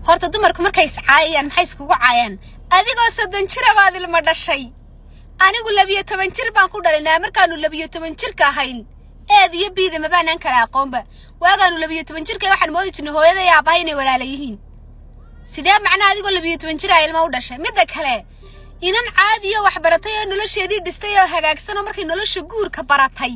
horta dumarku markay iscaayaan maxay iskugu caayaan adigoo 30 jir baad ilma dhashay anigu 12 jir baan ku dhalinaa markaanu 12 jirka ahayn eediyo biida ma baanan kala aqoonba waagaanu 12 jirka waxaan moodi jirnay hooyada iyo aabahay inay walaalayihiin sidee macna adigoo 12 jir ay ilma u dhashay mid kale inan caadiyo wax baratay oo nolosheedii dhistay oo hagaagsan markay nolosha guurka baratay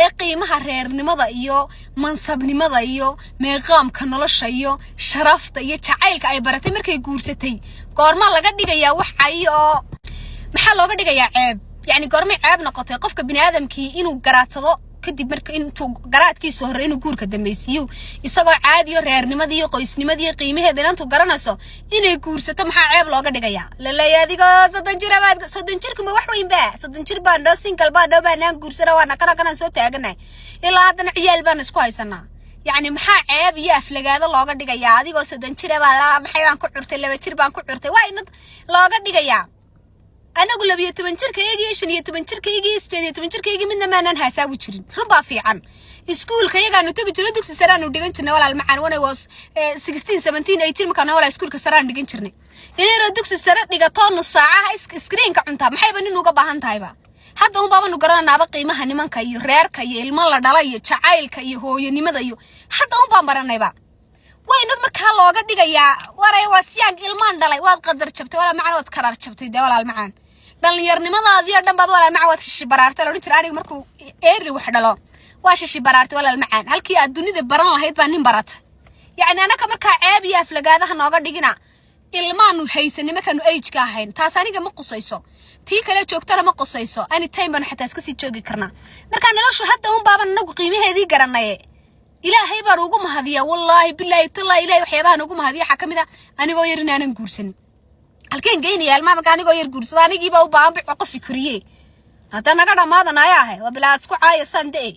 ee qiimaha reernimada iyo mansabnimada iyo meeqaamka nolosha iyo sharafta iyo jacaylka ay baratay markay guursatay goorma laga dhigayaa wax ay oo maxaa looga dhigayaa ceeb yani goorma ceeb noqotay qofka bini'aadamkii inuu garaadsado kadib marka intuu garaadkiisa hore inuu guurka dambaysiyo isagoo caadi iyo reernimada iyo qoysnimada iyo qiimaheeda intuu garanayso inay guursato maxaa ceeb looga dhigayaa laleeyahay adigoo 30 jirku ma wax weyn baa 30 jir baan dho single baan dho baan guursana waana kana soo taaganahay ilaa haddana ciyaal baan isku haysanaa yani maxaa ceeb iyo aflagaado looga dhigayaa adigoo 30 jir baa maxay baan ku curtay 2 jir baan ku curtay waa in looga dhigayaa anagu 12 jirkayga iyo 15 jirkayga iyo 18 jirkayga midna maanan haasawi jirin runba fiican iskuulka yagaanu tagi jiray dugsi saraan u dhigan jirnay walaal macaan wana was 16 17 18 markaan walaal iskuulka saraan dhigan jirnay inay dugsi sare dhigato nus saacaha screenka cunta maxay baan inuga baahan tahayba hadda un baabanu garanaaba qiimaha nimanka iyo reerka iyo ilmo la dhalay iyo jacaylka iyo hooyanimada iyo hadda un baan baranayba waynad markaa looga dhigayaa waray wasiyaan ilmaan dhalay waad qadar jabtay walaal macaan waad karar jabtay walaal macaan dhalinyarnimadaadii oo dhan baad walaal macaan waad shishi baraartay la oran jiray aniga markuu eerli wax dhalo waa shishi baraartay walaal macaan halkii aad dunida baran lahayd baa nin barata yani anaka markaa ceeb iyo aflagaadaha nooga dhigina ilmaanu haysan markaanu age ka ahayn taas aniga ma qusayso tii kale joogtana ma qusayso anytime baan xataa iska sii joogi karnaa markaa noloshu hadda un baaban anagu qiimaheedii garanay ilaahay baan ugu mahadiya wallahi billahi tallahi ilaahay waxyaabahan ugu mahadiya waxa kamid ah anigoo yar inaanan guursan halkeen geynaya ilmaha markaa anigoo yar guursada anigiiba u baahan qof fikriye hadda naga dhamaadanayaa waa bilaa isku caayasaan dee